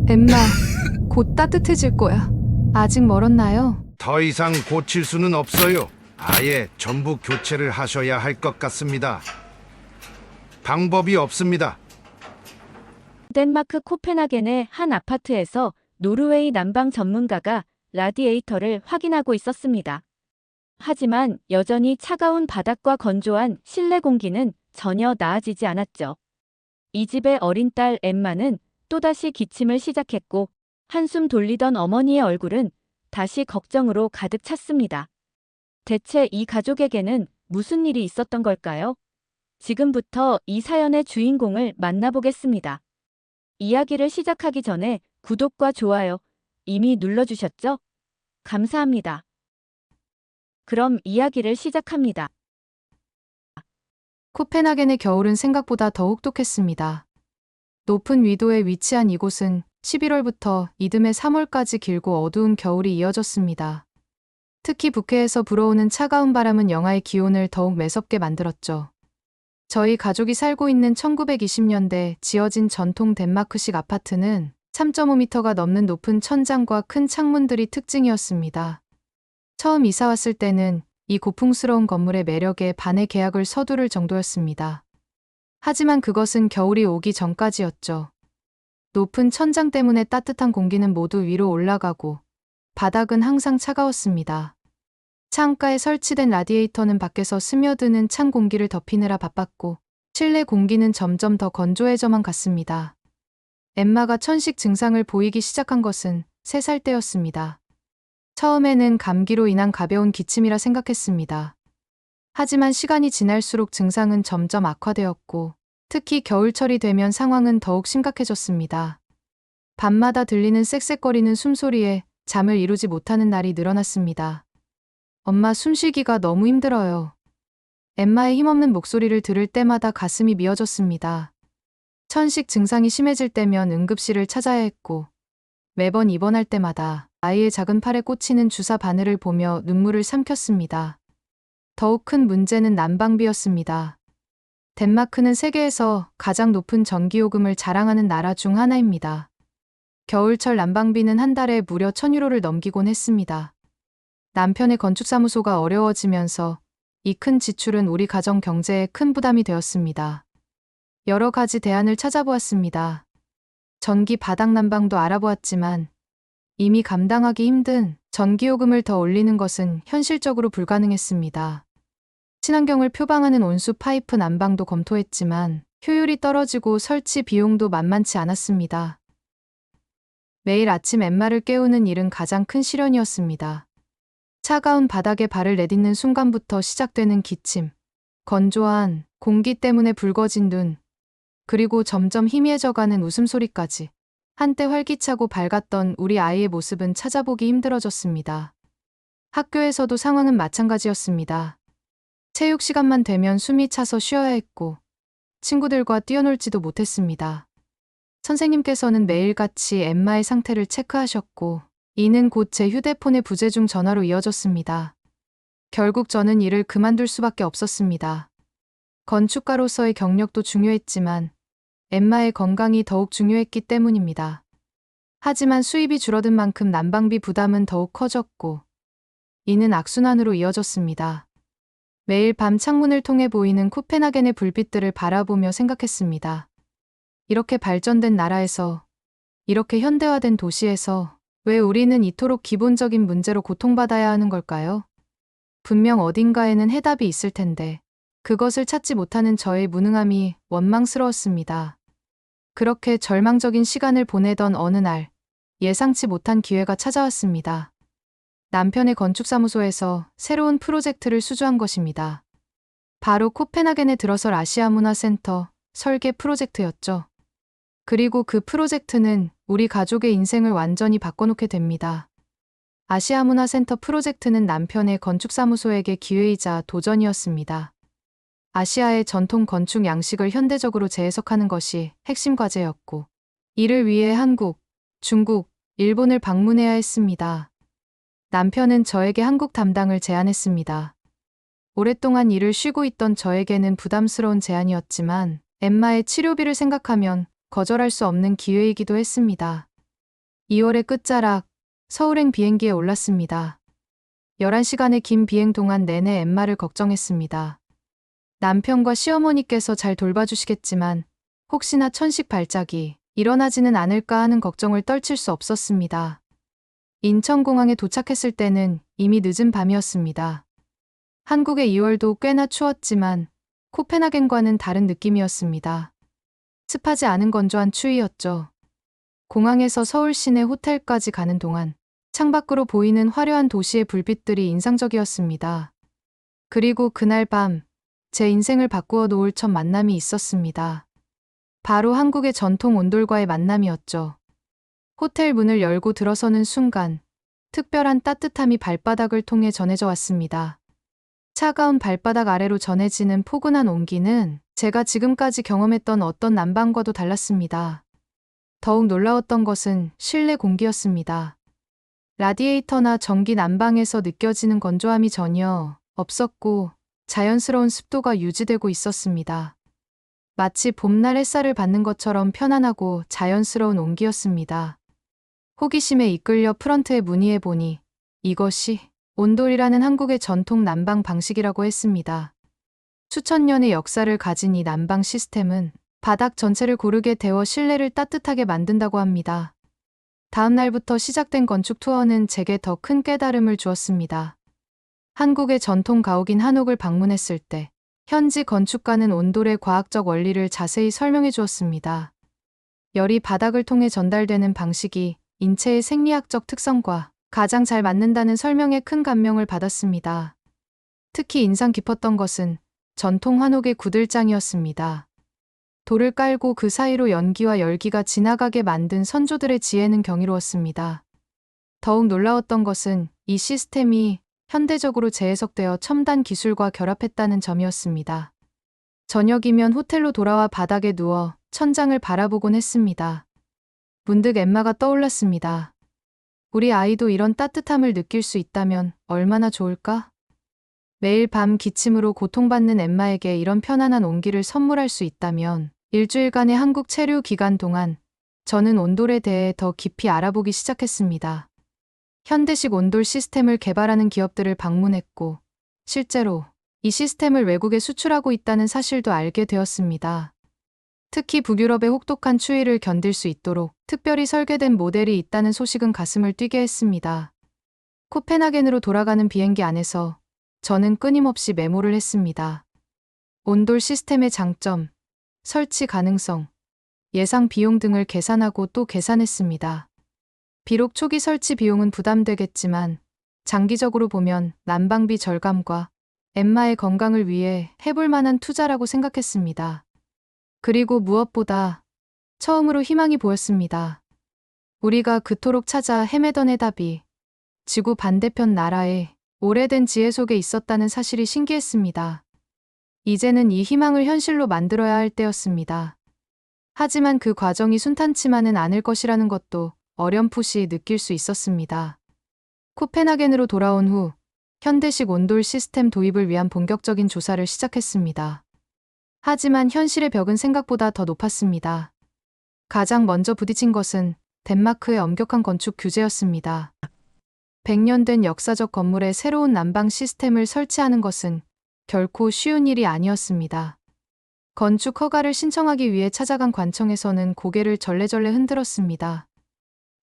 엠마, 곧 따뜻해질 거야. 아직 멀었나요? 더 이상 고칠 수는 없어요. 아예 전부 교체를 하셔야 할 것 같습니다. 방법이 없습니다. 덴마크 코펜하겐의 한 아파트에서 노르웨이 난방 전문가가 라디에이터를 확인하고 있었습니다. 하지만 여전히 차가운 바닥과 건조한 실내 공기는 전혀 나아지지 않았죠. 이 집의 어린 딸 엠마는 또다시 기침을 시작했고 한숨 돌리던 어머니의 얼굴은 다시 걱정으로 가득 찼습니다. 대체 이 가족에게는 무슨 일이 있었던 걸까요? 지금부터 이 사연의 주인공을 만나보겠습니다. 이야기를 시작하기 전에 구독과 좋아요 이미 눌러주셨죠? 감사합니다. 그럼 이야기를 시작합니다. 코펜하겐의 겨울은 생각보다 더 혹독했습니다. 높은 위도에 위치한 이곳은 11월부터 이듬해 3월까지 길고 어두운 겨울이 이어졌습니다. 특히 북해에서 불어오는 차가운 바람은 영하의 기온을 더욱 매섭게 만들었죠. 저희 가족이 살고 있는 1920년대 지어진 전통 덴마크식 아파트는 3.5m가 넘는 높은 천장과 큰 창문들이 특징이었습니다. 처음 이사 왔을 때는 이 고풍스러운 건물의 매력에 반해 계약을 서두를 정도였습니다. 하지만 그것은 겨울이 오기 전까지였죠. 높은 천장 때문에 따뜻한 공기는 모두 위로 올라가고 바닥은 항상 차가웠습니다. 창가에 설치된 라디에이터는 밖에서 스며드는 찬 공기를 덮이느라 바빴고 실내 공기는 점점 더 건조해져만 갔습니다. 엠마가 천식 증상을 보이기 시작한 것은 3살 때였습니다. 처음에는 감기로 인한 가벼운 기침이라 생각했습니다. 하지만 시간이 지날수록 증상은 점점 악화되었고 특히 겨울철이 되면 상황은 더욱 심각해졌습니다. 밤마다 들리는 쌕쌕거리는 숨소리에 잠을 이루지 못하는 날이 늘어났습니다. 엄마, 숨쉬기가 너무 힘들어요. 엠마의 힘없는 목소리를 들을 때마다 가슴이 미어졌습니다. 천식 증상이 심해질 때면 응급실을 찾아야 했고 매번 입원할 때마다 아이의 작은 팔에 꽂히는 주사 바늘을 보며 눈물을 삼켰습니다. 더욱 큰 문제는 난방비였습니다. 덴마크는 세계에서 가장 높은 전기요금을 자랑하는 나라 중 하나입니다. 겨울철 난방비는 한 달에 무려 1,000유로를 넘기곤 했습니다. 남편의 건축사무소가 어려워지면서 이 큰 지출은 우리 가정 경제에 큰 부담이 되었습니다. 여러 가지 대안을 찾아보았습니다. 전기 바닥 난방도 알아보았지만 이미 감당하기 힘든 전기요금을 더 올리는 것은 현실적으로 불가능했습니다. 친환경을 표방하는 온수 파이프 난방도 검토했지만 효율이 떨어지고 설치 비용도 만만치 않았습니다. 매일 아침 엠마를 깨우는 일은 가장 큰 시련이었습니다. 차가운 바닥에 발을 내딛는 순간부터 시작되는 기침, 건조한 공기 때문에 붉어진 눈, 그리고 점점 희미해져가는 웃음소리까지. 한때 활기차고 밝았던 우리 아이의 모습은 찾아보기 힘들어졌습니다. 학교에서도 상황은 마찬가지였습니다. 체육 시간만 되면 숨이 차서 쉬어야 했고 친구들과 뛰어놀지도 못했습니다. 선생님께서는 매일같이 엠마의 상태를 체크하셨고 이는 곧 제 휴대폰의 부재중 전화로 이어졌습니다. 결국 저는 일을 그만둘 수밖에 없었습니다. 건축가로서의 경력도 중요했지만 엠마의 건강이 더욱 중요했기 때문입니다. 하지만 수입이 줄어든 만큼 난방비 부담은 더욱 커졌고 이는 악순환으로 이어졌습니다. 매일 밤 창문을 통해 보이는 코펜하겐의 불빛들을 바라보며 생각했습니다. 이렇게 발전된 나라에서, 이렇게 현대화된 도시에서 왜 우리는 이토록 기본적인 문제로 고통받아야 하는 걸까요? 분명 어딘가에는 해답이 있을 텐데 그것을 찾지 못하는 저의 무능함이 원망스러웠습니다. 그렇게 절망적인 시간을 보내던 어느 날 예상치 못한 기회가 찾아왔습니다. 남편의 건축사무소에서 새로운 프로젝트를 수주한 것입니다. 바로 코펜하겐에 들어설 아시아문화센터 설계 프로젝트였죠. 그리고 그 프로젝트는 우리 가족의 인생을 완전히 바꿔놓게 됩니다. 아시아문화센터 프로젝트는 남편의 건축사무소에게 기회이자 도전이었습니다. 아시아의 전통 건축 양식을 현대적으로 재해석하는 것이 핵심 과제였고, 이를 위해 한국, 중국, 일본을 방문해야 했습니다. 남편은 저에게 한국 담당을 제안했습니다. 오랫동안 일을 쉬고 있던 저에게는 부담스러운 제안이었지만 엠마의 치료비를 생각하면 거절할 수 없는 기회이기도 했습니다. 2월의 끝자락, 서울행 비행기에 올랐습니다. 11시간의 긴 비행 동안 내내 엠마를 걱정했습니다. 남편과 시어머니께서 잘 돌봐주시겠지만 혹시나 천식 발작이 일어나지는 않을까 하는 걱정을 떨칠 수 없었습니다. 인천공항에 도착했을 때는 이미 늦은 밤이었습니다. 한국의 2월도 꽤나 추웠지만 코펜하겐과는 다른 느낌이었습니다. 습하지 않은 건조한 추위였죠. 공항에서 서울 시내 호텔까지 가는 동안 창밖으로 보이는 화려한 도시의 불빛들이 인상적이었습니다. 그리고 그날 밤, 제 인생을 바꾸어 놓을 첫 만남이 있었습니다. 바로 한국의 전통 온돌과의 만남이었죠. 호텔 문을 열고 들어서는 순간, 특별한 따뜻함이 발바닥을 통해 전해져 왔습니다. 차가운 발바닥 아래로 전해지는 포근한 온기는 제가 지금까지 경험했던 어떤 난방과도 달랐습니다. 더욱 놀라웠던 것은 실내 공기였습니다. 라디에이터나 전기 난방에서 느껴지는 건조함이 전혀 없었고 자연스러운 습도가 유지되고 있었습니다. 마치 봄날 햇살을 받는 것처럼 편안하고 자연스러운 온기였습니다. 호기심에 이끌려 프런트에 문의해 보니 이것이 온돌이라는 한국의 전통 난방 방식이라고 했습니다. 수천 년의 역사를 가진 이 난방 시스템은 바닥 전체를 고르게 데워 실내를 따뜻하게 만든다고 합니다. 다음 날부터 시작된 건축 투어는 제게 더 큰 깨달음을 주었습니다. 한국의 전통 가옥인 한옥을 방문했을 때 현지 건축가는 온돌의 과학적 원리를 자세히 설명해 주었습니다. 열이 바닥을 통해 전달되는 방식이 인체의 생리학적 특성과 가장 잘 맞는다는 설명에 큰 감명을 받았습니다. 특히 인상 깊었던 것은 전통 한옥의 구들장이었습니다. 돌을 깔고 그 사이로 연기와 열기가 지나가게 만든 선조들의 지혜는 경이로웠습니다. 더욱 놀라웠던 것은 이 시스템이 현대적으로 재해석되어 첨단 기술과 결합했다는 점이었습니다. 저녁이면 호텔로 돌아와 바닥에 누워 천장을 바라보곤 했습니다. 문득 엠마가 떠올랐습니다. 우리 아이도 이런 따뜻함을 느낄 수 있다면 얼마나 좋을까? 매일 밤 기침으로 고통받는 엠마에게 이런 편안한 온기를 선물할 수 있다면 일주일간의 한국 체류 기간 동안 저는 온돌에 대해 더 깊이 알아보기 시작했습니다. 현대식 온돌 시스템을 개발하는 기업들을 방문했고 실제로 이 시스템을 외국에 수출하고 있다는 사실도 알게 되었습니다. 특히 북유럽의 혹독한 추위를 견딜 수 있도록 특별히 설계된 모델이 있다는 소식은 가슴을 뛰게 했습니다. 코펜하겐으로 돌아가는 비행기 안에서 저는 끊임없이 메모를 했습니다. 온돌 시스템의 장점, 설치 가능성, 예상 비용 등을 계산하고 또 계산했습니다. 비록 초기 설치 비용은 부담되겠지만 장기적으로 보면 난방비 절감과 엠마의 건강을 위해 해볼 만한 투자라고 생각했습니다. 그리고 무엇보다 처음으로 희망이 보였습니다. 우리가 그토록 찾아 헤매던 해답이 지구 반대편 나라의 오래된 지혜 속에 있었다는 사실이 신기했습니다. 이제는 이 희망을 현실로 만들어야 할 때였습니다. 하지만 그 과정이 순탄치만은 않을 것이라는 것도 어렴풋이 느낄 수 있었습니다. 코펜하겐으로 돌아온 후 현대식 온돌 시스템 도입을 위한 본격적인 조사를 시작했습니다. 하지만 현실의 벽은 생각보다 더 높았습니다. 가장 먼저 부딪힌 것은 덴마크의 엄격한 건축 규제였습니다. 100년 된 역사적 건물에 새로운 난방 시스템을 설치하는 것은 결코 쉬운 일이 아니었습니다. 건축 허가를 신청하기 위해 찾아간 관청에서는 고개를 절레절레 흔들었습니다.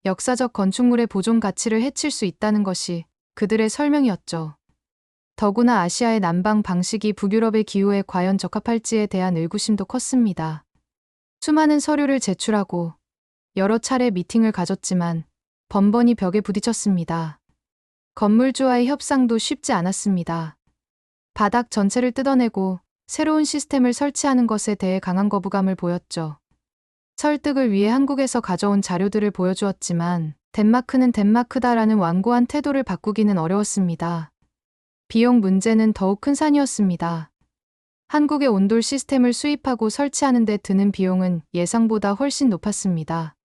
역사적 건축물의 보존 가치를 해칠 수 있다는 것이 그들의 설명이었죠. 더구나 아시아의 난방 방식이 북유럽의 기후에 과연 적합할지에 대한 의구심도 컸습니다. 수많은 서류를 제출하고 여러 차례 미팅을 가졌지만 번번이 벽에 부딪혔습니다. 건물주와의 협상도 쉽지 않았습니다. 바닥 전체를 뜯어내고 새로운 시스템을 설치하는 것에 대해 강한 거부감을 보였죠. 설득을 위해 한국에서 가져온 자료들을 보여주었지만 덴마크는 덴마크다라는 완고한 태도를 바꾸기는 어려웠습니다. 비용 문제는 더욱 큰 산이었습니다. 한국의 온돌 시스템을 수입하고 설치하는 데 드는 비용은 예상보다 훨씬 높았습니다.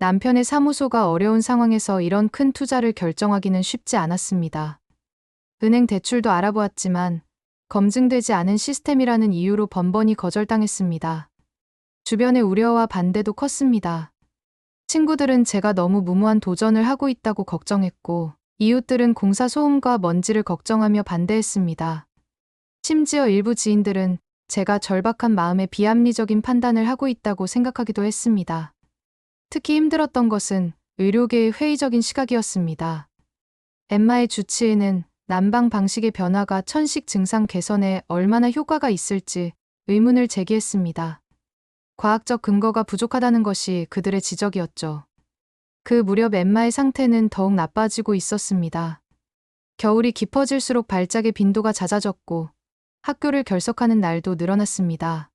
남편의 사무소가 어려운 상황에서 이런 큰 투자를 결정하기는 쉽지 않았습니다. 은행 대출도 알아보았지만 검증되지 않은 시스템이라는 이유로 번번이 거절당했습니다. 주변의 우려와 반대도 컸습니다. 친구들은 제가 너무 무모한 도전을 하고 있다고 걱정했고, 이웃들은 공사 소음과 먼지를 걱정하며 반대했습니다. 심지어 일부 지인들은 제가 절박한 마음에 비합리적인 판단을 하고 있다고 생각하기도 했습니다. 특히 힘들었던 것은 의료계의 회의적인 시각이었습니다. 엠마의 주치의는 난방 방식의 변화가 천식 증상 개선에 얼마나 효과가 있을지 의문을 제기했습니다. 과학적 근거가 부족하다는 것이 그들의 지적이었죠. 그 무렵 엠마의 상태는 더욱 나빠지고 있었습니다. 겨울이 깊어질수록 발작의 빈도가 잦아졌고 학교를 결석하는 날도 늘어났습니다.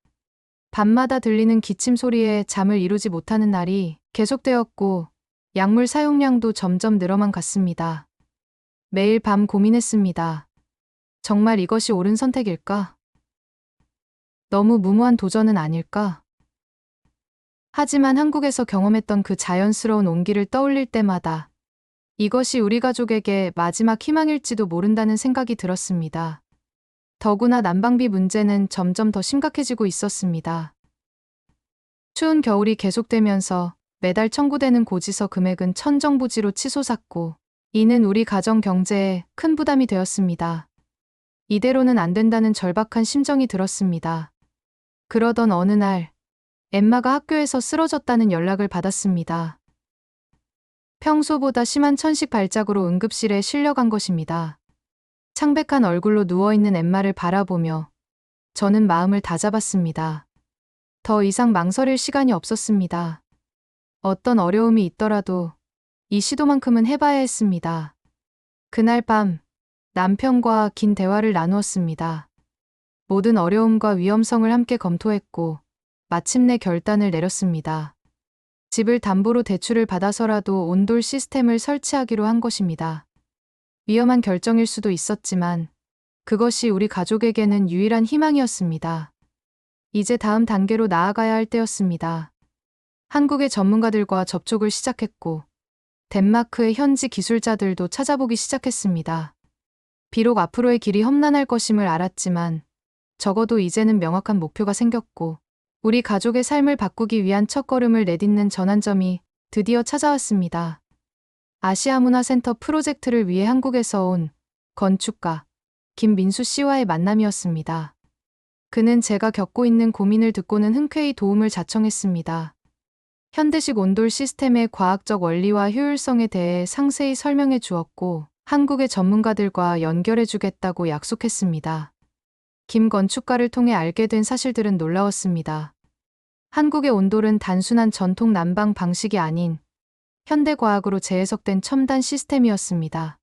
밤마다 들리는 기침 소리에 잠을 이루지 못하는 날이 계속되었고 약물 사용량도 점점 늘어만 갔습니다. 매일 밤 고민했습니다. 정말 이것이 옳은 선택일까? 너무 무모한 도전은 아닐까? 하지만 한국에서 경험했던 그 자연스러운 온기를 떠올릴 때마다 이것이 우리 가족에게 마지막 희망일지도 모른다는 생각이 들었습니다. 더구나 난방비 문제는 점점 더 심각해지고 있었습니다. 추운 겨울이 계속되면서 매달 청구되는 고지서 금액은 천정부지로 치솟았고, 이는 우리 가정 경제에 큰 부담이 되었습니다. 이대로는 안 된다는 절박한 심정이 들었습니다. 그러던 어느 날, 엠마가 학교에서 쓰러졌다는 연락을 받았습니다. 평소보다 심한 천식 발작으로 응급실에 실려간 것입니다. 창백한 얼굴로 누워있는 엠마를 바라보며 저는 마음을 다잡았습니다. 더 이상 망설일 시간이 없었습니다. 어떤 어려움이 있더라도 이 시도만큼은 해봐야 했습니다. 그날 밤 남편과 긴 대화를 나누었습니다. 모든 어려움과 위험성을 함께 검토했고 마침내 결단을 내렸습니다. 집을 담보로 대출을 받아서라도 온돌 시스템을 설치하기로 한 것입니다. 위험한 결정일 수도 있었지만 그것이 우리 가족에게는 유일한 희망이었습니다. 이제 다음 단계로 나아가야 할 때였습니다. 한국의 전문가들과 접촉을 시작했고 덴마크의 현지 기술자들도 찾아보기 시작했습니다. 비록 앞으로의 길이 험난할 것임을 알았지만 적어도 이제는 명확한 목표가 생겼고 우리 가족의 삶을 바꾸기 위한 첫걸음을 내딛는 전환점이 드디어 찾아왔습니다. 아시아문화센터 프로젝트를 위해 한국에서 온 건축가 김민수 씨와의 만남이었습니다. 그는 제가 겪고 있는 고민을 듣고는 흔쾌히 도움을 자청했습니다. 현대식 온돌 시스템의 과학적 원리와 효율성에 대해 상세히 설명해 주었고 한국의 전문가들과 연결해 주겠다고 약속했습니다. 김 건축가를 통해 알게 된 사실들은 놀라웠습니다. 한국의 온돌은 단순한 전통 난방 방식이 아닌 현대과학으로 재해석된 첨단 시스템이었습니다.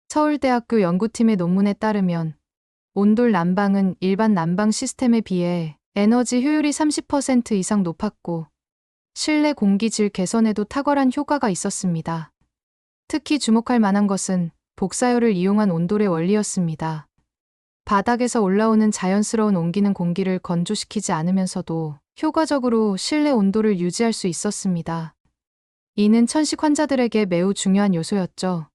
서울대학교 연구팀의 논문에 따르면 온돌 난방은 일반 난방 시스템에 비해 에너지 효율이 30% 이상 높았고 실내 공기질 개선에도 탁월한 효과가 있었습니다. 특히 주목할 만한 것은 복사열을 이용한 온돌의 원리였습니다. 바닥에서 올라오는 자연스러운 온기는 공기를 건조시키지 않으면서도 효과적으로 실내 온도를 유지할 수 있었습니다. 이는 천식 환자들에게 매우 중요한 요소였죠.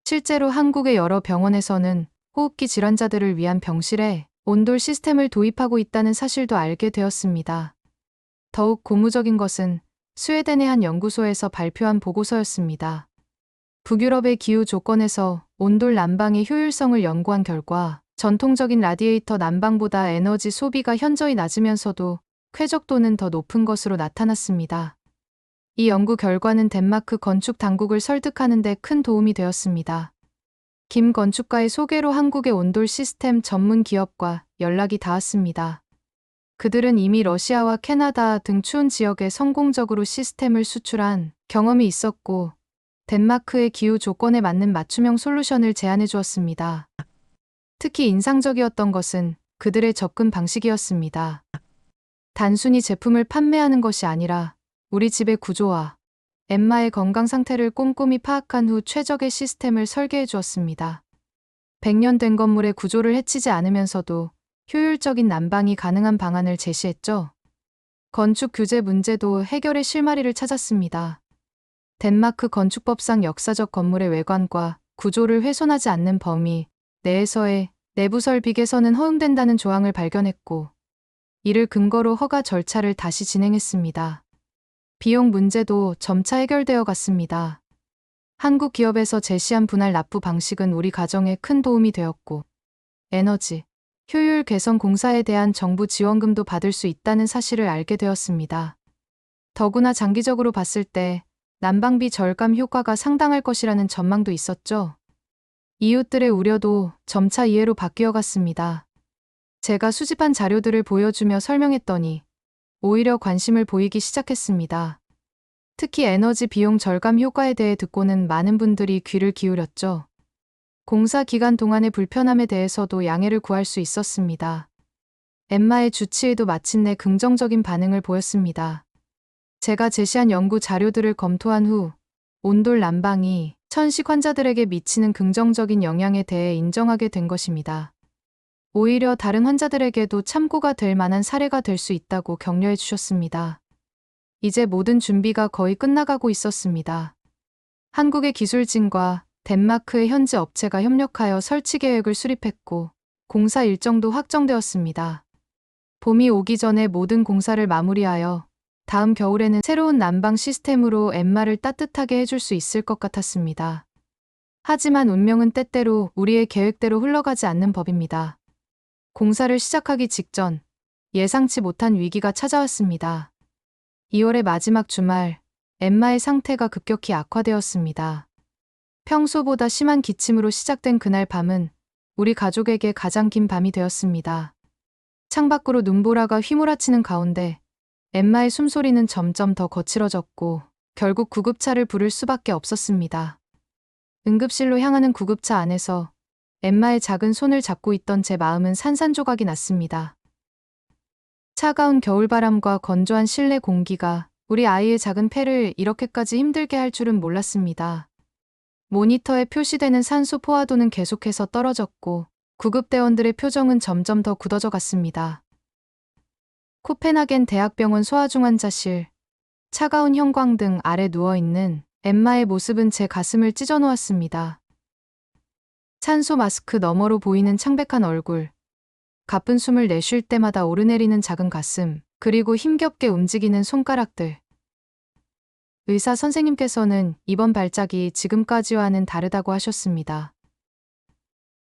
실제로 한국의 여러 병원에서는 호흡기 질환자들을 위한 병실에 온돌 시스템을 도입하고 있다는 사실도 알게 되었습니다. 더욱 고무적인 것은 스웨덴의 한 연구소에서 발표한 보고서였습니다. 북유럽의 기후 조건에서 온돌 난방의 효율성을 연구한 결과 전통적인 라디에이터 난방보다 에너지 소비가 현저히 낮으면서도 쾌적도는 더 높은 것으로 나타났습니다. 이 연구 결과는 덴마크 건축 당국을 설득하는 데 큰 도움이 되었습니다. 김 건축가의 소개로 한국의 온돌 시스템 전문 기업과 연락이 닿았습니다. 그들은 이미 러시아와 캐나다 등 추운 지역에 성공적으로 시스템을 수출한 경험이 있었고 덴마크의 기후 조건에 맞는 맞춤형 솔루션을 제안해 주었습니다. 특히 인상적이었던 것은 그들의 접근 방식이었습니다. 단순히 제품을 판매하는 것이 아니라 우리 집의 구조와 엠마의 건강 상태를 꼼꼼히 파악한 후 최적의 시스템을 설계해 주었습니다. 100년 된 건물의 구조를 해치지 않으면서도 효율적인 난방이 가능한 방안을 제시했죠. 건축 규제 문제도 해결의 실마리를 찾았습니다. 덴마크 건축법상 역사적 건물의 외관과 구조를 훼손하지 않는 범위 내에서의 내부 설비 개선은 허용된다는 조항을 발견했고 이를 근거로 허가 절차를 다시 진행했습니다. 비용 문제도 점차 해결되어 갔습니다. 한국 기업에서 제시한 분할 납부 방식은 우리 가정에 큰 도움이 되었고, 에너지, 효율 개선 공사에 대한 정부 지원금도 받을 수 있다는 사실을 알게 되었습니다. 더구나 장기적으로 봤을 때 난방비 절감 효과가 상당할 것이라는 전망도 있었죠. 이웃들의 우려도 점차 이해로 바뀌어 갔습니다. 제가 수집한 자료들을 보여주며 설명했더니 오히려 관심을 보이기 시작했습니다. 특히 에너지 비용 절감 효과에 대해 듣고는 많은 분들이 귀를 기울였죠. 공사 기간 동안의 불편함에 대해서도 양해를 구할 수 있었습니다. 엠마의 주치의도 마침내 긍정적인 반응을 보였습니다. 제가 제시한 연구 자료들을 검토한 후 온돌 난방이 천식 환자들에게 미치는 긍정적인 영향에 대해 인정하게 된 것입니다. 오히려 다른 환자들에게도 참고가 될 만한 사례가 될 수 있다고 격려해 주셨습니다. 이제 모든 준비가 거의 끝나가고 있었습니다. 한국의 기술진과 덴마크의 현지 업체가 협력하여 설치 계획을 수립했고 공사 일정도 확정되었습니다. 봄이 오기 전에 모든 공사를 마무리하여 다음 겨울에는 새로운 난방 시스템으로 엠마를 따뜻하게 해줄 수 있을 것 같았습니다. 하지만 운명은 때때로 우리의 계획대로 흘러가지 않는 법입니다. 공사를 시작하기 직전 예상치 못한 위기가 찾아왔습니다. 2월의 마지막 주말, 엠마의 상태가 급격히 악화되었습니다. 평소보다 심한 기침으로 시작된 그날 밤은 우리 가족에게 가장 긴 밤이 되었습니다. 창밖으로 눈보라가 휘몰아치는 가운데 엠마의 숨소리는 점점 더 거칠어졌고 결국 구급차를 부를 수밖에 없었습니다. 응급실로 향하는 구급차 안에서 엠마의 작은 손을 잡고 있던 제 마음은 산산조각이 났습니다. 차가운 겨울바람과 건조한 실내 공기가 우리 아이의 작은 폐를 이렇게까지 힘들게 할 줄은 몰랐습니다. 모니터에 표시되는 산소 포화도는 계속해서 떨어졌고 구급대원들의 표정은 점점 더 굳어져 갔습니다. 코펜하겐 대학병원 소아중환자실, 차가운 형광등 아래 누워있는 엠마의 모습은 제 가슴을 찢어놓았습니다. 산소 마스크 너머로 보이는 창백한 얼굴, 가쁜 숨을 내쉴 때마다 오르내리는 작은 가슴, 그리고 힘겹게 움직이는 손가락들. 의사 선생님께서는 이번 발작이 지금까지와는 다르다고 하셨습니다.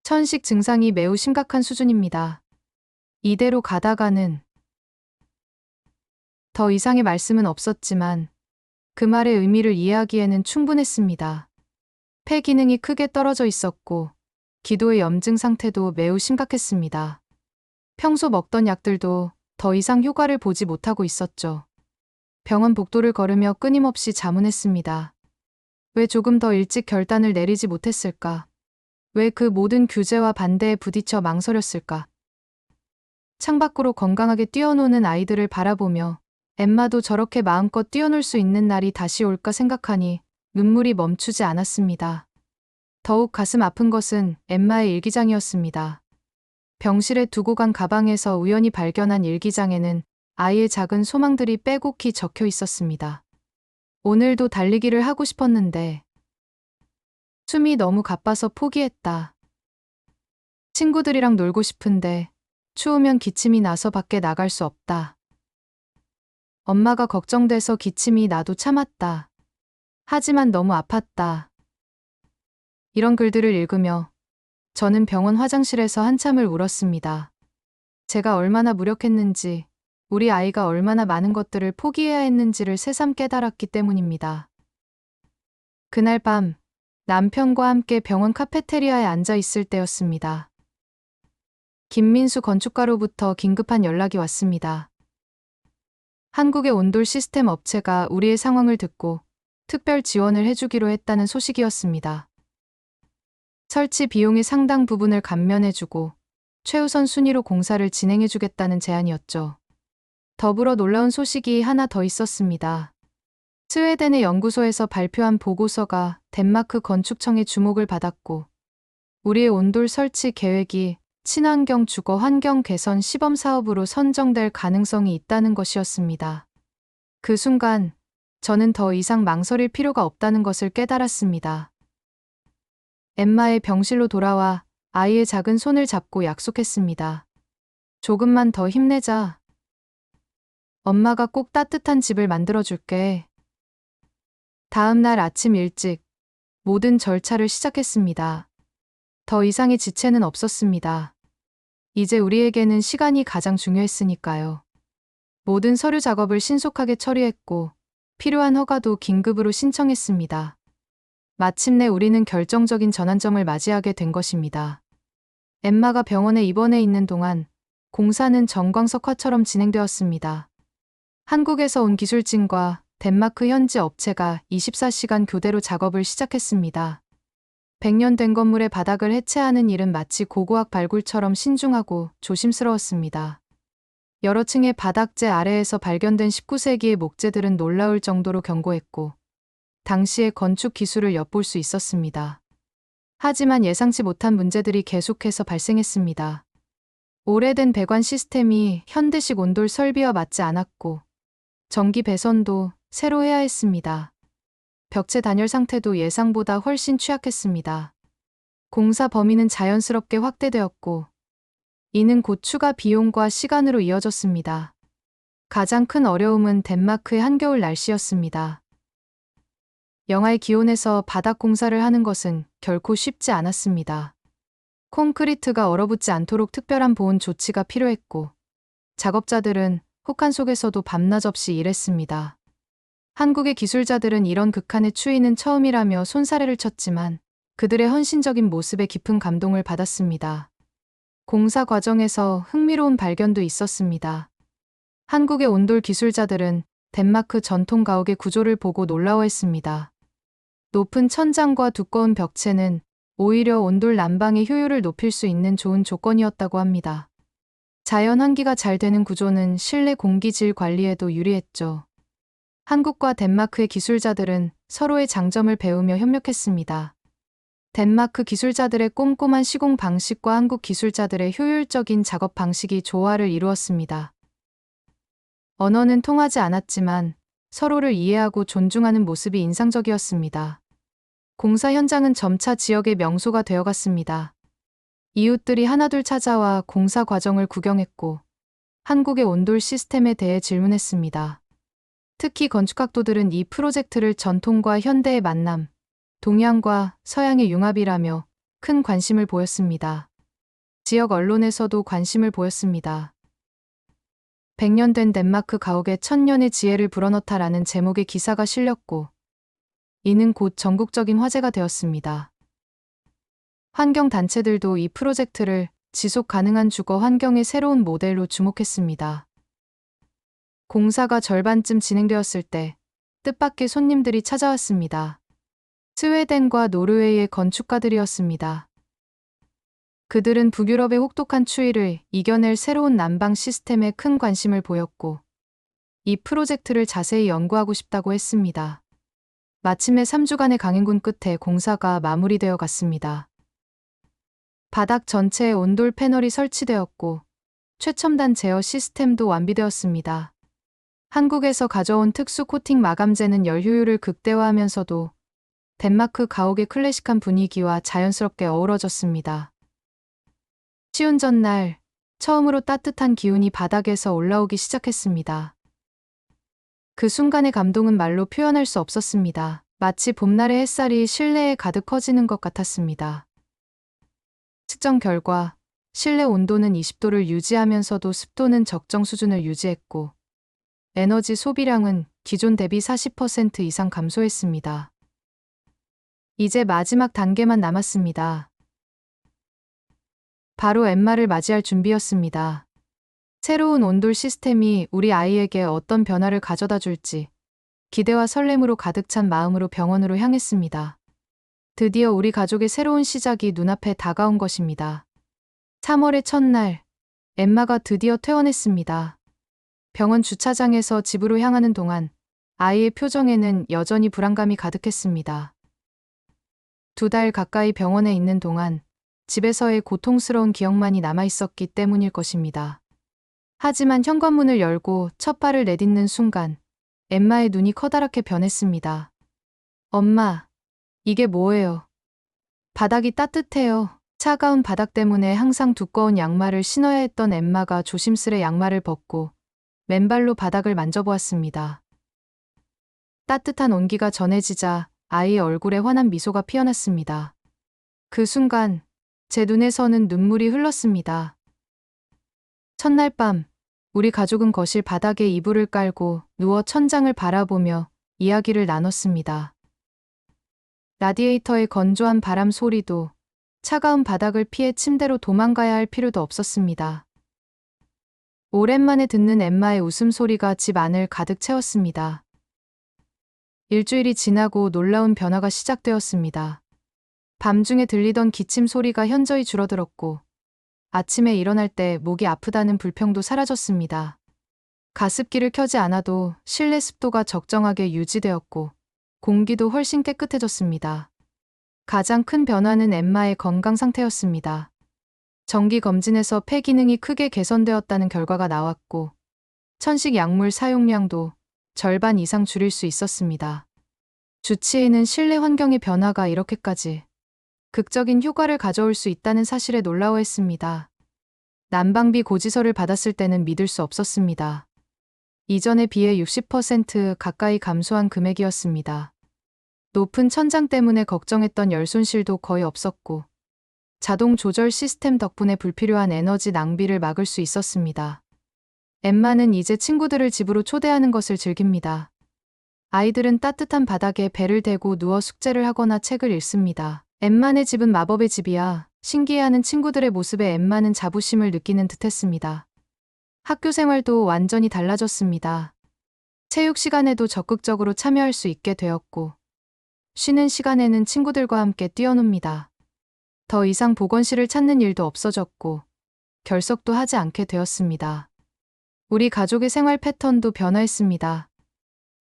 천식 증상이 매우 심각한 수준입니다. 이대로 가다가는 더 이상의 말씀은 없었지만 그 말의 의미를 이해하기에는 충분했습니다. 폐 기능이 크게 떨어져 있었고 기도의 염증 상태도 매우 심각했습니다. 평소 먹던 약들도 더 이상 효과를 보지 못하고 있었죠. 병원 복도를 걸으며 끊임없이 자문했습니다. 왜 조금 더 일찍 결단을 내리지 못했을까? 왜 그 모든 규제와 반대에 부딪혀 망설였을까? 창밖으로 건강하게 뛰어노는 아이들을 바라보며 엠마도 저렇게 마음껏 뛰어놀 수 있는 날이 다시 올까 생각하니 눈물이 멈추지 않았습니다. 더욱 가슴 아픈 것은 엠마의 일기장이었습니다. 병실에 두고 간 가방에서 우연히 발견한 일기장에는 아이의 작은 소망들이 빼곡히 적혀 있었습니다. 오늘도 달리기를 하고 싶었는데 숨이 너무 가빠서 포기했다. 친구들이랑 놀고 싶은데 추우면 기침이 나서 밖에 나갈 수 없다. 엄마가 걱정돼서 기침이 나도 참았다. 하지만 너무 아팠다. 이런 글들을 읽으며 저는 병원 화장실에서 한참을 울었습니다. 제가 얼마나 무력했는지, 우리 아이가 얼마나 많은 것들을 포기해야 했는지를 새삼 깨달았기 때문입니다. 그날 밤, 남편과 함께 병원 카페테리아에 앉아 있을 때였습니다. 김민수 건축가로부터 긴급한 연락이 왔습니다. 한국의 온돌 시스템 업체가 우리의 상황을 듣고 특별 지원을 해주기로 했다는 소식이었습니다. 설치 비용의 상당 부분을 감면해주고 최우선 순위로 공사를 진행해주겠다는 제안이었죠. 더불어 놀라운 소식이 하나 더 있었습니다. 스웨덴의 연구소에서 발표한 보고서가 덴마크 건축청의 주목을 받았고 우리의 온돌 설치 계획이 친환경 주거 환경 개선 시범 사업으로 선정될 가능성이 있다는 것이었습니다. 그 순간 저는 더 이상 망설일 필요가 없다는 것을 깨달았습니다. 엠마의 병실로 돌아와 아이의 작은 손을 잡고 약속했습니다. 조금만 더 힘내자. 엄마가 꼭 따뜻한 집을 만들어줄게. 다음 날 아침 일찍 모든 절차를 시작했습니다. 더 이상의 지체는 없었습니다. 이제 우리에게는 시간이 가장 중요했으니까요. 모든 서류 작업을 신속하게 처리했고 필요한 허가도 긴급으로 신청했습니다. 마침내 우리는 결정적인 전환점을 맞이하게 된 것입니다. 엠마가 병원에 입원해 있는 동안 공사는 정광석화처럼 진행되었습니다. 한국에서 온 기술진과 덴마크 현지 업체가 24시간 교대로 작업을 시작했습니다. 100년 된 건물의 바닥을 해체하는 일은 마치 고고학 발굴처럼 신중하고 조심스러웠습니다. 여러 층의 바닥재 아래에서 발견된 19세기의 목재들은 놀라울 정도로 견고했고 당시의 건축 기술을 엿볼 수 있었습니다. 하지만 예상치 못한 문제들이 계속해서 발생했습니다. 오래된 배관 시스템이 현대식 온돌 설비와 맞지 않았고 전기 배선도 새로 해야 했습니다. 벽체 단열 상태도 예상보다 훨씬 취약했습니다. 공사 범위는 자연스럽게 확대되었고 이는 곧 추가 비용과 시간으로 이어졌습니다. 가장 큰 어려움은 덴마크의 한겨울 날씨였습니다. 영하의 기온에서 바닥 공사를 하는 것은 결코 쉽지 않았습니다. 콘크리트가 얼어붙지 않도록 특별한 보온 조치가 필요했고 작업자들은 혹한 속에서도 밤낮 없이 일했습니다. 한국의 기술자들은 이런 극한의 추위는 처음이라며 손사래를 쳤지만 그들의 헌신적인 모습에 깊은 감동을 받았습니다. 공사 과정에서 흥미로운 발견도 있었습니다. 한국의 온돌 기술자들은 덴마크 전통 가옥의 구조를 보고 놀라워했습니다. 높은 천장과 두꺼운 벽체는 오히려 온돌 난방의 효율을 높일 수 있는 좋은 조건이었다고 합니다. 자연 환기가 잘 되는 구조는 실내 공기질 관리에도 유리했죠. 한국과 덴마크의 기술자들은 서로의 장점을 배우며 협력했습니다. 덴마크 기술자들의 꼼꼼한 시공 방식과 한국 기술자들의 효율적인 작업 방식이 조화를 이루었습니다. 언어는 통하지 않았지만 서로를 이해하고 존중하는 모습이 인상적이었습니다. 공사 현장은 점차 지역의 명소가 되어갔습니다. 이웃들이 하나둘 찾아와 공사 과정을 구경했고 한국의 온돌 시스템에 대해 질문했습니다. 특히 건축학도들은 이 프로젝트를 전통과 현대의 만남, 동양과 서양의 융합이라며 큰 관심을 보였습니다. 지역 언론에서도 관심을 보였습니다. 100년 된 덴마크 가옥에 천년의 지혜를 불어넣다라는 제목의 기사가 실렸고 이는 곧 전국적인 화제가 되었습니다. 환경단체들도 이 프로젝트를 지속 가능한 주거 환경의 새로운 모델로 주목했습니다. 공사가 절반쯤 진행되었을 때 뜻밖의 손님들이 찾아왔습니다. 스웨덴과 노르웨이의 건축가들이었습니다. 그들은 북유럽의 혹독한 추위를 이겨낼 새로운 난방 시스템에 큰 관심을 보였고 이 프로젝트를 자세히 연구하고 싶다고 했습니다. 마침내 3주간의 강행군 끝에 공사가 마무리되어 갔습니다. 바닥 전체에 온돌 패널이 설치되었고 최첨단 제어 시스템도 완비되었습니다. 한국에서 가져온 특수 코팅 마감재는 열 효율을 극대화하면서도 덴마크 가옥의 클래식한 분위기와 자연스럽게 어우러졌습니다. 시운 전날 처음으로 따뜻한 기운이 바닥에서 올라오기 시작했습니다. 그 순간의 감동은 말로 표현할 수 없었습니다. 마치 봄날의 햇살이 실내에 가득 퍼지는 것 같았습니다. 측정 결과 실내 온도는 20도를 유지하면서도 습도는 적정 수준을 유지했고 에너지 소비량은 기존 대비 40% 이상 감소했습니다. 이제 마지막 단계만 남았습니다. 바로 엠마를 맞이할 준비였습니다. 새로운 온돌 시스템이 우리 아이에게 어떤 변화를 가져다 줄지 기대와 설렘으로 가득 찬 마음으로 병원으로 향했습니다. 드디어 우리 가족의 새로운 시작이 눈앞에 다가온 것입니다. 3월의 첫날, 엠마가 드디어 퇴원했습니다. 병원 주차장에서 집으로 향하는 동안 아이의 표정에는 여전히 불안감이 가득했습니다. 2달 가까이 병원에 있는 동안 집에서의 고통스러운 기억만이 남아있었기 때문일 것입니다. 하지만 현관문을 열고 첫 발을 내딛는 순간 엠마의 눈이 커다랗게 변했습니다. 엄마, 이게 뭐예요? 바닥이 따뜻해요. 차가운 바닥 때문에 항상 두꺼운 양말을 신어야 했던 엠마가 조심스레 양말을 벗고 맨발로 바닥을 만져보았습니다. 따뜻한 온기가 전해지자 아이의 얼굴에 환한 미소가 피어났습니다. 그 순간 제 눈에서는 눈물이 흘렀습니다. 첫날 밤, 우리 가족은 거실 바닥에 이불을 깔고 누워 천장을 바라보며 이야기를 나눴습니다. 라디에이터의 건조한 바람 소리도 차가운 바닥을 피해 침대로 도망가야 할 필요도 없었습니다. 오랜만에 듣는 엠마의 웃음소리가 집 안을 가득 채웠습니다. 일주일이 지나고 놀라운 변화가 시작되었습니다. 밤중에 들리던 기침 소리가 현저히 줄어들었고, 아침에 일어날 때 목이 아프다는 불평도 사라졌습니다. 가습기를 켜지 않아도 실내 습도가 적정하게 유지되었고, 공기도 훨씬 깨끗해졌습니다. 가장 큰 변화는 엠마의 건강 상태였습니다. 정기 검진에서 폐 기능이 크게 개선되었다는 결과가 나왔고, 천식 약물 사용량도 절반 이상 줄일 수 있었습니다. 주치의는 실내 환경의 변화가 이렇게까지 극적인 효과를 가져올 수 있다는 사실에 놀라워했습니다. 난방비 고지서를 받았을 때는 믿을 수 없었습니다. 이전에 비해 60% 가까이 감소한 금액이었습니다. 높은 천장 때문에 걱정했던 열 손실도 거의 없었고, 자동 조절 시스템 덕분에 불필요한 에너지 낭비를 막을 수 있었습니다. 엠마는 이제 친구들을 집으로 초대하는 것을 즐깁니다. 아이들은 따뜻한 바닥에 배를 대고 누워 숙제를 하거나 책을 읽습니다. 엠마네 집은 마법의 집이야. 신기해하는 친구들의 모습에 엠마는 자부심을 느끼는 듯했습니다. 학교 생활도 완전히 달라졌습니다. 체육 시간에도 적극적으로 참여할 수 있게 되었고, 쉬는 시간에는 친구들과 함께 뛰어놉니다. 더 이상 보건실을 찾는 일도 없어졌고, 결석도 하지 않게 되었습니다. 우리 가족의 생활 패턴도 변화했습니다.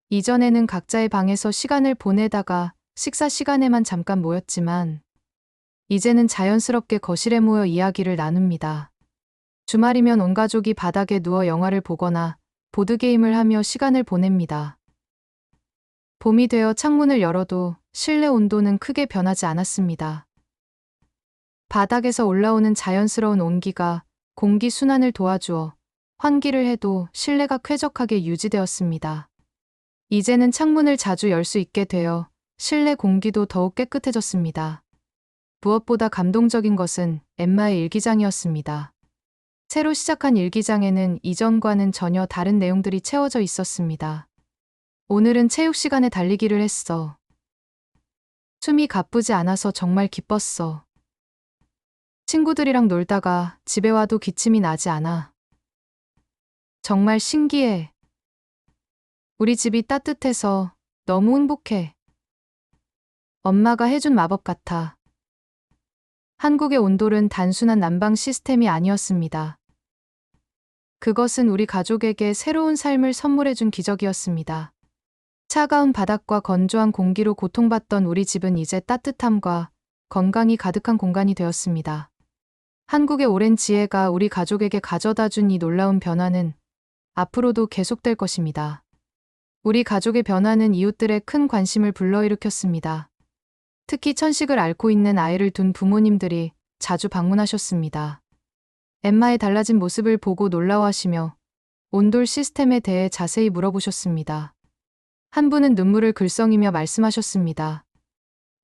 이전에는 각자의 방에서 시간을 보내다가 식사 시간에만 잠깐 모였지만, 이제는 자연스럽게 거실에 모여 이야기를 나눕니다. 주말이면 온 가족이 바닥에 누워 영화를 보거나 보드게임을 하며 시간을 보냅니다. 봄이 되어 창문을 열어도 실내 온도는 크게 변하지 않았습니다. 바닥에서 올라오는 자연스러운 온기가 공기 순환을 도와주어 환기를 해도 실내가 쾌적하게 유지되었습니다. 이제는 창문을 자주 열 수 있게 되어 실내 공기도 더욱 깨끗해졌습니다. 무엇보다 감동적인 것은 엠마의 일기장이었습니다. 새로 시작한 일기장에는 이전과는 전혀 다른 내용들이 채워져 있었습니다. 오늘은 체육 시간에 달리기를 했어. 숨이 가쁘지 않아서 정말 기뻤어. 친구들이랑 놀다가 집에 와도 기침이 나지 않아. 정말 신기해. 우리 집이 따뜻해서 너무 행복해. 엄마가 해준 마법 같아. 한국의 온돌은 단순한 난방 시스템이 아니었습니다. 그것은 우리 가족에게 새로운 삶을 선물해준 기적이었습니다. 차가운 바닥과 건조한 공기로 고통받던 우리 집은 이제 따뜻함과 건강이 가득한 공간이 되었습니다. 한국의 오랜 지혜가 우리 가족에게 가져다 준 이 놀라운 변화는 앞으로도 계속될 것입니다. 우리 가족의 변화는 이웃들의 큰 관심을 불러일으켰습니다. 특히 천식을 앓고 있는 아이를 둔 부모님들이 자주 방문하셨습니다. 엠마의 달라진 모습을 보고 놀라워하시며 온돌 시스템에 대해 자세히 물어보셨습니다. 한 분은 눈물을 글썽이며 말씀하셨습니다.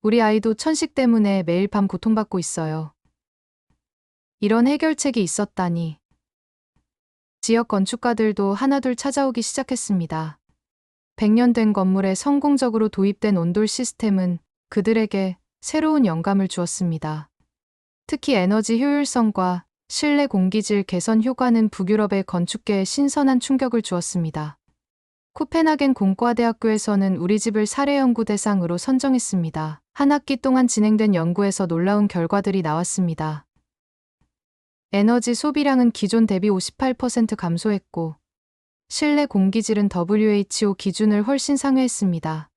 우리 아이도 천식 때문에 매일 밤 고통받고 있어요. 이런 해결책이 있었다니. 지역 건축가들도 하나둘 찾아오기 시작했습니다. 100년 된 건물에 성공적으로 도입된 온돌 시스템은 그들에게 새로운 영감을 주었습니다. 특히 에너지 효율성과 실내 공기질 개선 효과는 북유럽의 건축계에 신선한 충격을 주었습니다. 코펜하겐 공과대학교에서는 우리 집을 사례 연구 대상으로 선정했습니다. 한 학기 동안 진행된 연구에서 놀라운 결과들이 나왔습니다. 에너지 소비량은 기존 대비 58% 감소했고, 실내 공기질은 WHO 기준을 훨씬 상회했습니다.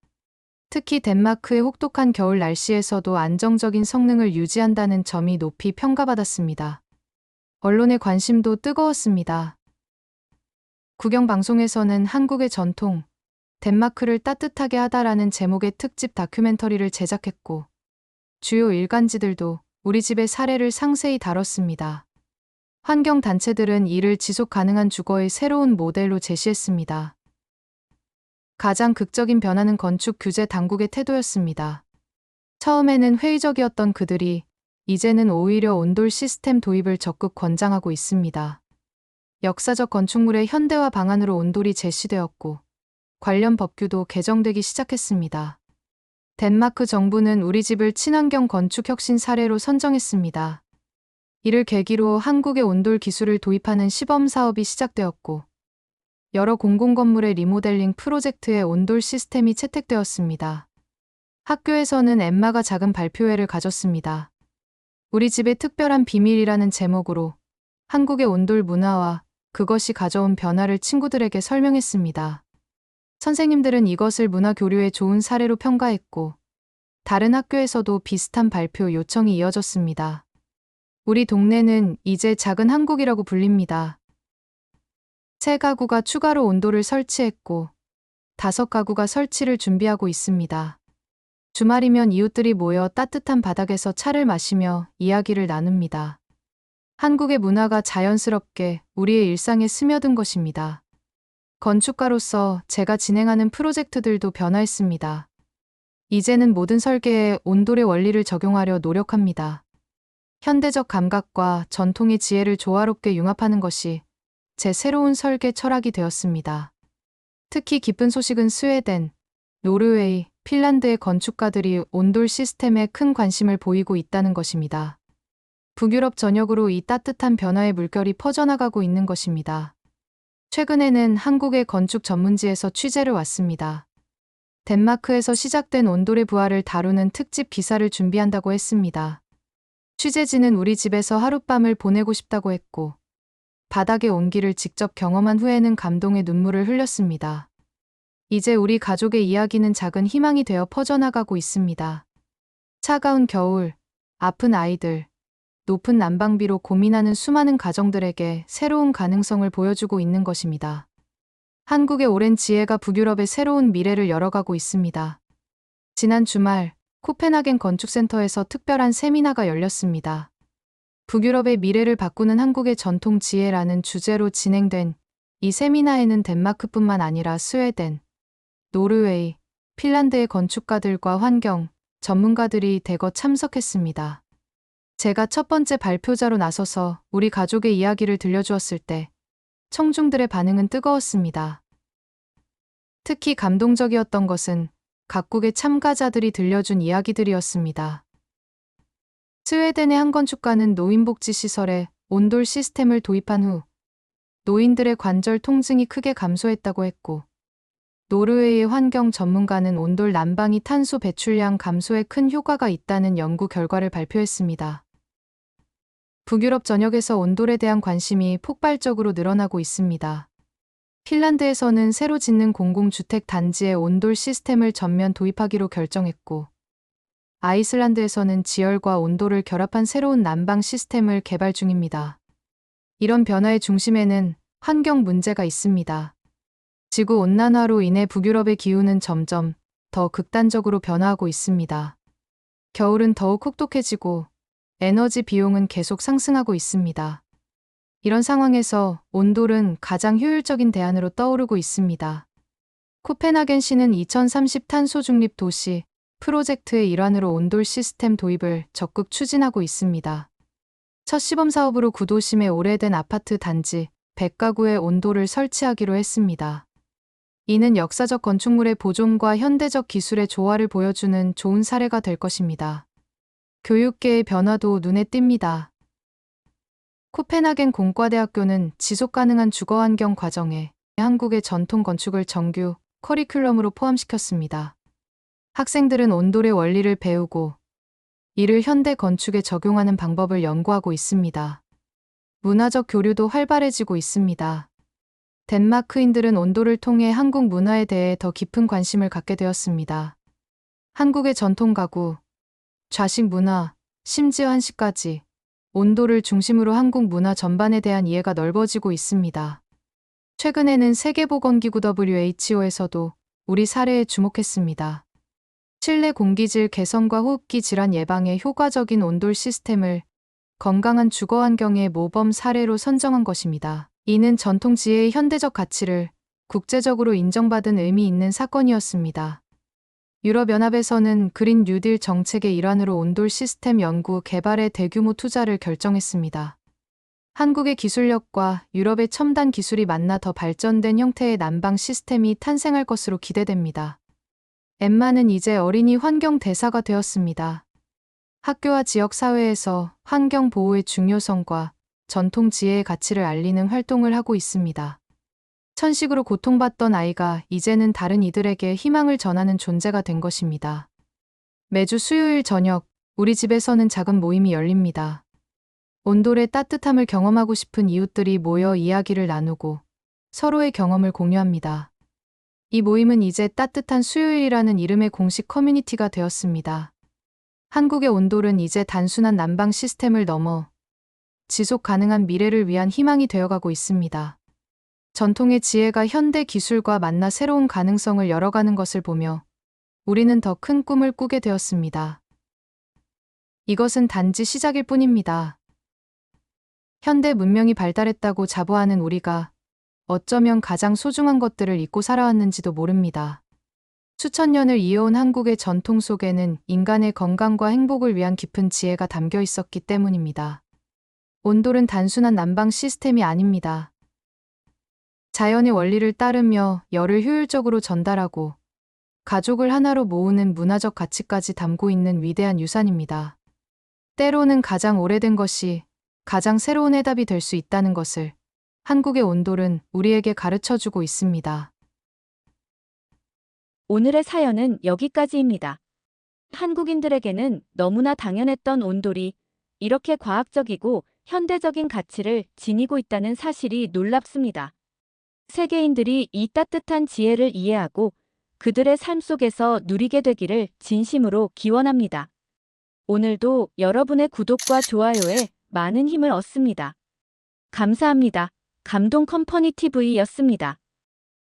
특히 덴마크의 혹독한 겨울 날씨에서도 안정적인 성능을 유지한다는 점이 높이 평가받았습니다. 언론의 관심도 뜨거웠습니다. 국영방송에서는 한국의 전통, 덴마크를 따뜻하게 하다라는 제목의 특집 다큐멘터리를 제작했고, 주요 일간지들도 우리 집의 사례를 상세히 다뤘습니다. 환경단체들은 이를 지속 가능한 주거의 새로운 모델로 제시했습니다. 가장 극적인 변화는 건축 규제 당국의 태도였습니다. 처음에는 회의적이었던 그들이 이제는 오히려 온돌 시스템 도입을 적극 권장하고 있습니다. 역사적 건축물의 현대화 방안으로 온돌이 제시되었고 관련 법규도 개정되기 시작했습니다. 덴마크 정부는 우리 집을 친환경 건축 혁신 사례로 선정했습니다. 이를 계기로 한국의 온돌 기술을 도입하는 시범 사업이 시작되었고 여러 공공건물의 리모델링 프로젝트에 온돌 시스템이 채택되었습니다. 학교에서는 엠마가 작은 발표회를 가졌습니다. 우리 집의 특별한 비밀이라는 제목으로 한국의 온돌 문화와 그것이 가져온 변화를 친구들에게 설명했습니다. 선생님들은 이것을 문화 교류의 좋은 사례로 평가했고 다른 학교에서도 비슷한 발표 요청이 이어졌습니다. 우리 동네는 이제 작은 한국이라고 불립니다. 세 가구가 추가로 온돌을 설치했고 5가구가 설치를 준비하고 있습니다. 주말이면 이웃들이 모여 따뜻한 바닥에서 차를 마시며 이야기를 나눕니다. 한국의 문화가 자연스럽게 우리의 일상에 스며든 것입니다. 건축가로서 제가 진행하는 프로젝트들도 변화했습니다. 이제는 모든 설계에 온돌의 원리를 적용하려 노력합니다. 현대적 감각과 전통의 지혜를 조화롭게 융합하는 것이 제 새로운 설계 철학이 되었습니다. 특히 기쁜 소식은 스웨덴, 노르웨이, 핀란드의 건축가들이 온돌 시스템에 큰 관심을 보이고 있다는 것입니다. 북유럽 전역으로 이 따뜻한 변화의 물결이 퍼져나가고 있는 것입니다. 최근에는 한국의 건축 전문지에서 취재를 왔습니다. 덴마크에서 시작된 온돌의 부활을 다루는 특집 기사를 준비한다고 했습니다. 취재진은 우리 집에서 하룻밤을 보내고 싶다고 했고 바닥의 온기를 직접 경험한 후에는 감동의 눈물을 흘렸습니다. 이제 우리 가족의 이야기는 작은 희망이 되어 퍼져나가고 있습니다. 차가운 겨울, 아픈 아이들, 높은 난방비로 고민하는 수많은 가정들에게 새로운 가능성을 보여주고 있는 것입니다. 한국의 오랜 지혜가 북유럽의 새로운 미래를 열어가고 있습니다. 지난 주말 코펜하겐 건축센터에서 특별한 세미나가 열렸습니다. 북유럽의 미래를 바꾸는 한국의 전통 지혜라는 주제로 진행된 이 세미나에는 덴마크뿐만 아니라 스웨덴, 노르웨이, 핀란드의 건축가들과 환경 전문가들이 대거 참석했습니다. 제가 첫 번째 발표자로 나서서 우리 가족의 이야기를 들려주었을 때 청중들의 반응은 뜨거웠습니다. 특히 감동적이었던 것은 각국의 참가자들이 들려준 이야기들이었습니다. 스웨덴의 한 건축가는 노인복지시설에 온돌 시스템을 도입한 후 노인들의 관절 통증이 크게 감소했다고 했고 노르웨이의 환경 전문가는 온돌 난방이 탄소 배출량 감소에 큰 효과가 있다는 연구 결과를 발표했습니다. 북유럽 전역에서 온돌에 대한 관심이 폭발적으로 늘어나고 있습니다. 핀란드에서는 새로 짓는 공공주택 단지에 온돌 시스템을 전면 도입하기로 결정했고 아이슬란드에서는 지열과 온도를 결합한 새로운 난방 시스템을 개발 중입니다. 이런 변화의 중심에는 환경 문제가 있습니다. 지구온난화로 인해 북유럽의 기후는 점점 더 극단적으로 변화하고 있습니다. 겨울은 더욱 혹독해지고 에너지 비용은 계속 상승하고 있습니다. 이런 상황에서 온돌은 가장 효율적인 대안으로 떠오르고 있습니다. 코펜하겐시는 2030 탄소 중립 도시 프로젝트의 일환으로 온돌 시스템 도입을 적극 추진하고 있습니다. 첫 시범 사업으로 구도심의 오래된 아파트 단지 100가구에 온돌을 설치하기로 했습니다. 이는 역사적 건축물의 보존과 현대적 기술의 조화를 보여주는 좋은 사례가 될 것입니다. 교육계의 변화도 눈에 띕니다. 코펜하겐 공과대학교는 지속가능한 주거환경 과정에 한국의 전통 건축을 정규 커리큘럼으로 포함시켰습니다. 학생들은 온돌의 원리를 배우고 이를 현대 건축에 적용하는 방법을 연구하고 있습니다. 문화적 교류도 활발해지고 있습니다. 덴마크인들은 온돌을 통해 한국 문화에 대해 더 깊은 관심을 갖게 되었습니다. 한국의 전통 가구, 좌식 문화, 심지어 한식까지 온돌을 중심으로 한국 문화 전반에 대한 이해가 넓어지고 있습니다. 최근에는 세계보건기구 WHO에서도 우리 사례에 주목했습니다. 실내 공기질 개선과 호흡기 질환 예방에 효과적인 온돌 시스템을 건강한 주거 환경의 모범 사례로 선정한 것입니다. 이는 전통 지혜의 현대적 가치를 국제적으로 인정받은 의미 있는 사건이었습니다. 유럽연합에서는 그린 뉴딜 정책의 일환으로 온돌 시스템 연구 개발에 대규모 투자를 결정했습니다. 한국의 기술력과 유럽의 첨단 기술이 만나 더 발전된 형태의 난방 시스템이 탄생할 것으로 기대됩니다. 엠마는 이제 어린이 환경 대사가 되었습니다. 학교와 지역 사회에서 환경 보호의 중요성과 전통 지혜의 가치를 알리는 활동을 하고 있습니다. 천식으로 고통받던 아이가 이제는 다른 이들에게 희망을 전하는 존재가 된 것입니다. 매주 수요일 저녁, 우리 집에서는 작은 모임이 열립니다. 온돌의 따뜻함을 경험하고 싶은 이웃들이 모여 이야기를 나누고 서로의 경험을 공유합니다. 이 모임은 이제 따뜻한 수요일이라는 이름의 공식 커뮤니티가 되었습니다. 한국의 온돌은 이제 단순한 난방 시스템을 넘어 지속 가능한 미래를 위한 희망이 되어가고 있습니다. 전통의 지혜가 현대 기술과 만나 새로운 가능성을 열어가는 것을 보며 우리는 더 큰 꿈을 꾸게 되었습니다. 이것은 단지 시작일 뿐입니다. 현대 문명이 발달했다고 자부하는 우리가 어쩌면 가장 소중한 것들을 잊고 살아왔는지도 모릅니다. 수천 년을 이어온 한국의 전통 속에는 인간의 건강과 행복을 위한 깊은 지혜가 담겨 있었기 때문입니다. 온돌은 단순한 난방 시스템이 아닙니다. 자연의 원리를 따르며 열을 효율적으로 전달하고 가족을 하나로 모으는 문화적 가치까지 담고 있는 위대한 유산입니다. 때로는 가장 오래된 것이 가장 새로운 해답이 될 수 있다는 것을 한국의 온돌은 우리에게 가르쳐주고 있습니다. 오늘의 사연은 여기까지입니다. 한국인들에게는 너무나 당연했던 온돌이 이렇게 과학적이고 현대적인 가치를 지니고 있다는 사실이 놀랍습니다. 세계인들이 이 따뜻한 지혜를 이해하고 그들의 삶 속에서 누리게 되기를 진심으로 기원합니다. 오늘도 여러분의 구독과 좋아요에 많은 힘을 얻습니다. 감사합니다. 감동 컴퍼니 TV였습니다.